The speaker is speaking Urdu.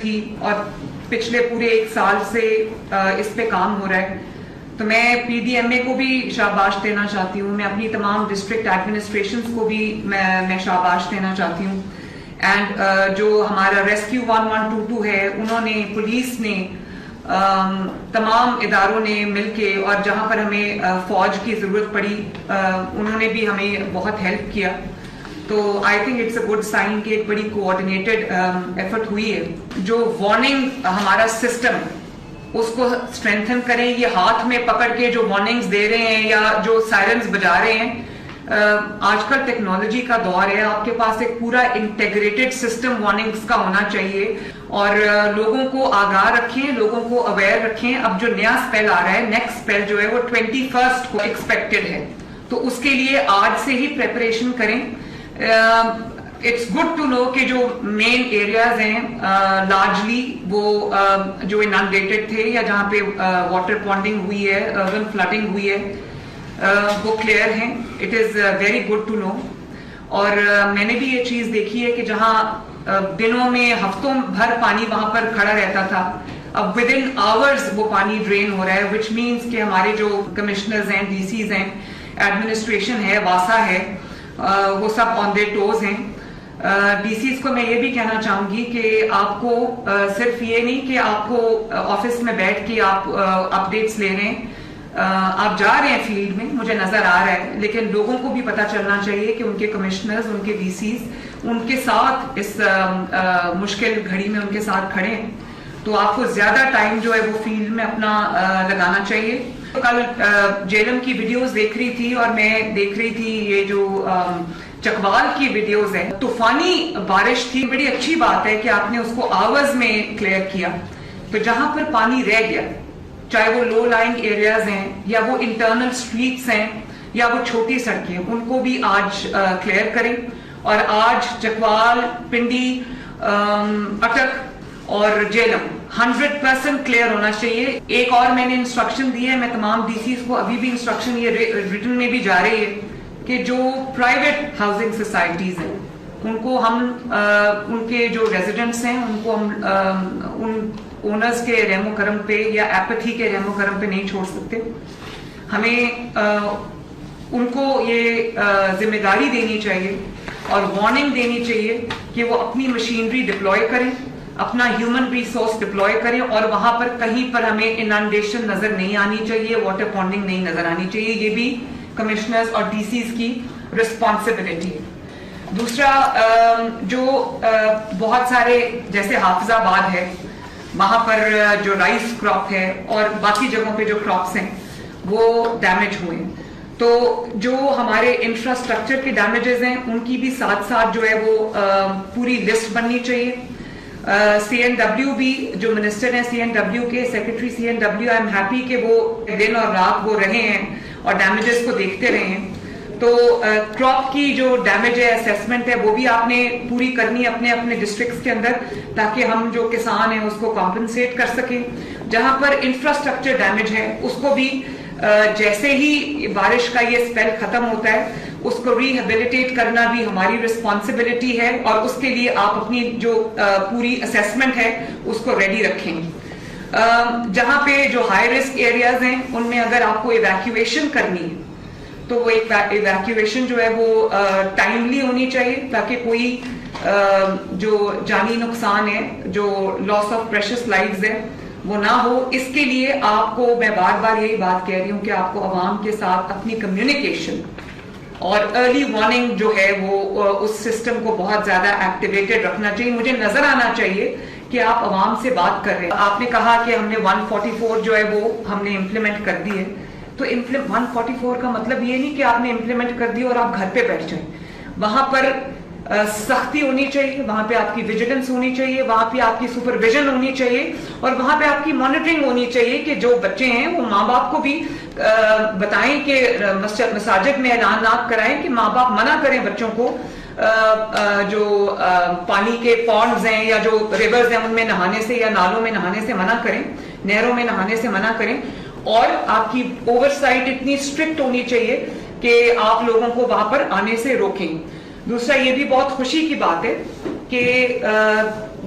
تھی اور پچھلے پورے 1 سال سے اس پہ کام ہو رہا ہے. تو میں پی ڈی ایم اے کو بھی شاباش دینا چاہتی ہوں, میں اپنی تمام ڈسٹرکٹ ایڈمنسٹریشنز کو بھی میں شاباش دینا چاہتی ہوں. اینڈ جو ہمارا ریسکیو 1122 ہے, انہوں نے, پولیس نے, تمام اداروں نے مل کے, اور جہاں پر ہمیں فوج کی ضرورت پڑی انہوں نے بھی ہمیں بہت ہیلپ کیا. تو I think it's a good sign کہ ایک بڑی کوآرڈینیٹڈ ایفرٹ ہوئی ہے. جو وارننگ ہمارا سسٹم, اس کو اسٹرینتھن کریں. یہ ہاتھ میں پکڑ کے جو وارننگز دے رہے ہیں یا جو سائرنز بجا رہے ہیں, آج کل ٹیکنالوجی کا دور ہے, آپ کے پاس ایک پورا انٹیگریٹڈ سسٹم وارننگز کا ہونا چاہیے, اور لوگوں کو آگاہ رکھیں, لوگوں کو اویئر رکھیں. اب جو نیا اسپیل آ رہا ہے, نیکسٹ اسپیل جو ہے وہ 21 کو ایکسپیکٹڈ ہے, تو اس کے لیے آج سے ہی پریپریشن کریں. اٹس گڈ ٹو نو کہ جو مین ایریاز ہیں لارجلی وہ جو انانڈیٹڈ تھے یا جہاں پہ واٹر پونڈنگ ہوئی ہے, اربن فلڈنگ ہوئی ہے, وہ کلیئر ہیں. It is very good to know. اور میں نے بھی یہ چیز دیکھی ہے کہ جہاں دنوں میں ہفتوں بھر پانی وہاں پر کھڑا رہتا تھا, اب ود ان آورز وہ پانی ڈرین ہو رہا ہے, وچ مینس کہ ہمارے جو کمشنرز ہیں, ڈی سیز ہیں, ایڈمنسٹریشن ہے, واسا ہے, وہ سب آن دیر ٹوز ہیں. ڈی سیز کو میں یہ بھی کہنا چاہوں گی کہ آپ کو صرف یہ نہیں کہ آپ کو آفس میں بیٹھ کے آپ اپڈیٹس لے رہے ہیں, آپ جا رہے ہیں فیلڈ میں, مجھے نظر آ رہا ہے, لیکن لوگوں کو بھی پتہ چلنا چاہیے کہ ان کے کمشنرز, ان کے ڈی سیز ان کے ساتھ اس مشکل گھڑی میں ان کے ساتھ کھڑے ہیں. تو آپ کو زیادہ ٹائم جو ہے وہ فیلڈ میں اپنا لگانا چاہیے. کل جیلم کی ویڈیوز دیکھ رہی تھی, اور میں دیکھ رہی تھی یہ جو چکوال کی ویڈیوز ہیں, طوفانی بارش تھی. بڑی اچھی بات ہے کہ آپ نے اس کو آورز میں کلیئر کیا. تو جہاں پر پانی رہ گیا, چاہے وہ لو لائنگ ایریاز ہیں یا وہ انٹرنل سٹریٹس ہیں یا وہ چھوٹی سڑکیں, ان کو بھی آج کلیئر کریں. اور آج چکوال, پنڈی, اٹک اور جیلم 100% کلیئر ہونا چاہیے. ایک اور میں نے انسٹرکشن دی ہے, میں تمام ڈی سیز کو ابھی بھی انسٹرکشن یہ ریٹن میں بھی جا رہی ہے کہ جو پرائیویٹ ہاؤسنگ سوسائٹیز ہیں ان کو ہم ان کے جو ریزیڈنٹس ہیں ان کو ہم ان اونرز کے رحم و کرم پہ یا ایپتھی کے رحم و کرم پہ نہیں چھوڑ سکتے. ہمیں ان کو یہ ذمہ داری دینی چاہیے اور وارننگ دینی چاہیے کہ وہ اپنی مشینری ڈپلوائے کریں, اپنا ہیومن ریسورس ڈپلوائے کریں, اور وہاں پر کہیں پر ہمیں انانڈیشن نظر نہیں آنی چاہیے, واٹر پونڈنگ نہیں نظر آنی چاہیے. یہ بھی کمشنرز اور ڈی سیز کی رسپانسبلٹی ہے. دوسرا, جو بہت سارے جیسے حافظ آباد ہے, وہاں پر جو رائس کراپ ہے اور باقی جگہوں پہ جو کراپس ہیں وہ ڈیمیج ہوئے ہیں. تو جو ہمارے انفراسٹرکچر کے ڈیمیجز ہیں ان کی بھی ساتھ ساتھ جو ہے وہ پوری لسٹ بننی چاہیے. سی این ڈبلیو بھی, جو منسٹر ہیں سی این ڈبلیو کے, secretary C N W, I am happy کہ وہ دن اور رات وہ رہے ہیں اور ڈیمیجز کو دیکھتے رہے ہیں. تو کراپ کی جو ڈیمیج ہے, اسیسمنٹ ہے, وہ بھی آپ نے پوری کرنی اپنے اپنے ڈسٹرکٹس کے اندر, تاکہ ہم جو کسان ہیں اس کو کمپنسیٹ کر سکیں. جہاں پر انفراسٹرکچر ڈیمیج ہے اس کو بھی جیسے ہی بارش کا یہ اسپیل ختم ہوتا ہے اس کو ریہیبلیٹیٹ کرنا بھی ہماری رسپانسبلٹی ہے, اور اس کے لیے آپ اپنی جو پوری اسیسمنٹ ہے اس کو ریڈی رکھیں. جہاں پہ جو ہائی رسک ایریاز ہیں ان میں اگر آپ کو ایویکیویشن کرنی ہے تو وہ ایویکیویشن جو ہے وہ ٹائملی ہونی چاہیے, تاکہ کوئی جو جانی نقصان ہے, جو لاس آف پریشس لائفز ہے, وہ نہ ہو. اس کے لیے آپ کو میں بار بار یہی بات کہہ رہی ہوں کہ آپ کو عوام کے ساتھ اپنی کمیونیکیشن اور ارلی وارننگ جو ہے وہ اس سسٹم کو بہت زیادہ ایکٹیویٹڈ رکھنا چاہیے. مجھے نظر آنا چاہیے کہ آپ عوام سے بات کر رہے ہیں. آپ نے کہا کہ ہم نے 144 جو ہے وہ ہم نے امپلیمنٹ کر دی ہے. تو 144 کا مطلب یہ نہیں کہ آپ نے امپلیمنٹ کر دی اور آپ گھر پہ بیٹھ جائیں. وہاں پر سختی ہونی چاہیے, وہاں پہ آپ کی ویجیلنس ہونی چاہیے, وہاں پہ آپ کی سپرویژن ہونی چاہیے, اور وہاں پہ آپ کی مانیٹرنگ ہونی چاہیے کہ جو بچے ہیں وہ ماں باپ کو بھی بتائیں کہ مساجد میں اعلانات کرائیں کہ ماں باپ منع کریں بچوں کو جو پانی کے پونڈز ہیں یا جو ریورز ہیں ان میں نہانے سے یا نالوں میں نہانے سے منع کریں, نہروں میں نہانے سے منع کریں. اور آپ کی اوور سائٹ اتنی اسٹرکٹ ہونی چاہیے کہ آپ لوگوں کو وہاں پر آنے سے روکیں. دوسرا, یہ بھی بہت خوشی کی بات ہے کہ